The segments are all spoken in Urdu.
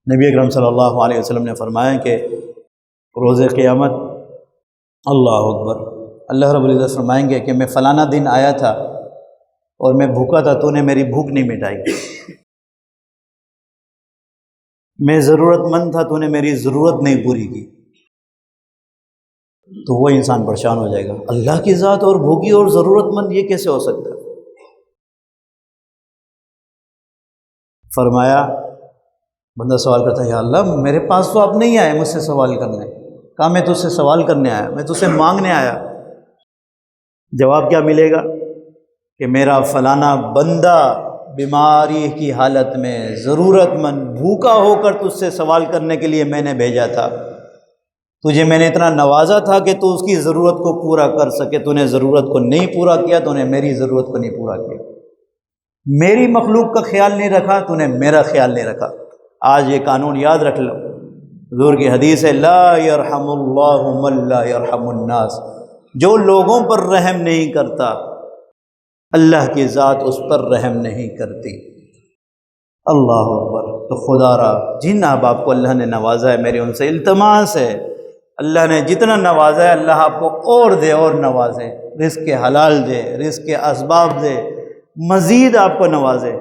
نبی اکرم صلی اللہ علیہ وسلم نے فرمایا کہ روز قیامت اللہ اکبر، اللہ رب العزت فرمائیں گے کہ میں فلانا دن آیا تھا اور میں بھوکا تھا، تو نے میری بھوک نہیں مٹائی، میں ضرورت مند تھا، تو نے میری ضرورت نہیں پوری کی، تو وہ انسان پریشان ہو جائے گا، اللہ کی ذات اور بھوکی اور ضرورت مند یہ کیسے ہو سکتا ہے؟ فرمایا بندہ سوال کرتا ہے یا اللہ میرے پاس تو آپ نہیں آئے مجھ سے سوال کرنے، کہا میں تجھ سے سوال کرنے آیا، میں تجھ سے مانگنے آیا۔ جواب کیا ملے گا کہ میرا فلانا بندہ بیماری کی حالت میں ضرورت مند بھوکا ہو کر تجھ سے سوال کرنے کے لیے میں نے بھیجا تھا، تجھے میں نے اتنا نوازا تھا کہ تو اس کی ضرورت کو پورا کر سکے، تو نے ضرورت کو نہیں پورا کیا، تو نے میری ضرورت کو نہیں پورا کیا، میری مخلوق کا خیال نہیں رکھا، تو نے میرا خیال نہیں رکھا۔ آج یہ قانون یاد رکھ لو، حضور کی حدیث ہے لا یرحم اللہ من لا یرحم الناس، جو لوگوں پر رحم نہیں کرتا اللہ کی ذات اس پر رحم نہیں کرتی۔ اللہ اکبر۔ تو خدا را جن احباب کو اللہ نے نوازا ہے، میری ان سے التماس ہے، اللہ نے جتنا نوازا ہے اللہ آپ کو اور دے اور نوازے، رزق کے حلال دے، رزق کے اسباب دے، مزید آپ کو نوازے،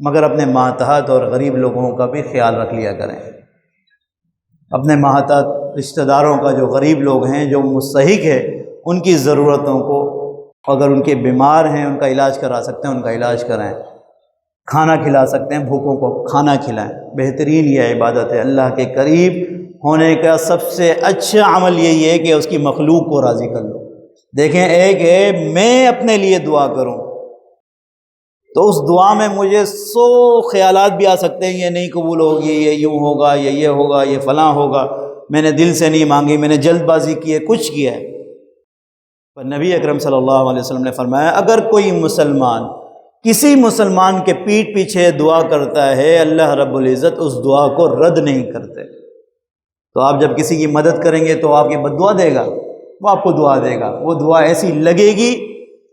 مگر اپنے ماتحت اور غریب لوگوں کا بھی خیال رکھ لیا کریں۔ اپنے ماتحت رشتہ داروں کا، جو غریب لوگ ہیں، جو مستحق ہے، ان کی ضرورتوں کو، اگر ان کے بیمار ہیں ان کا علاج کرا سکتے ہیں ان کا علاج کرائیں، کھانا کھلا سکتے ہیں بھوکوں کو کھانا کھلائیں۔ بہترین یہ عبادت ہے، اللہ کے قریب ہونے کا سب سے اچھا عمل یہی ہے کہ اس کی مخلوق کو راضی کر لو۔ دیکھیں، ایک ہے میں اپنے لیے دعا کروں تو اس دعا میں مجھے 100 خیالات بھی آ سکتے ہیں، یہ نہیں قبول ہوگی، یہ یوں ہوگا، یہ ہوگا، یہ فلاں ہوگا، میں نے دل سے نہیں مانگی، میں نے جلد بازی کی ہے، کچھ کیا ہے۔ پر نبی اکرم صلی اللہ علیہ وسلم نے فرمایا اگر کوئی مسلمان کسی مسلمان کے پیٹھ پیچھے دعا کرتا ہے، اللہ رب العزت اس دعا کو رد نہیں کرتے۔ تو آپ جب کسی کی مدد کریں گے تو آپ کی بد دعا دے گا، وہ آپ کو دعا دے گا، وہ دعا ایسی لگے گی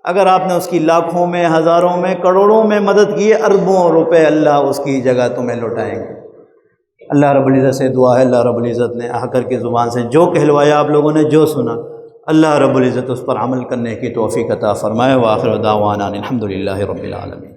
اگر آپ نے اس کی لاکھوں میں، ہزاروں میں، کروڑوں میں مدد کی، اربوں روپے اللہ اس کی جگہ تمہیں لوٹائیں گے۔ اللہ رب العزت سے دعا ہے، اللہ رب العزت نے آ کر کے زبان سے جو کہلوایا، آپ لوگوں نے جو سنا، اللہ رب العزت اس پر عمل کرنے کی توفیق عطا فرمائے۔ وآخر دعوانا الحمدللہ رب العالمین۔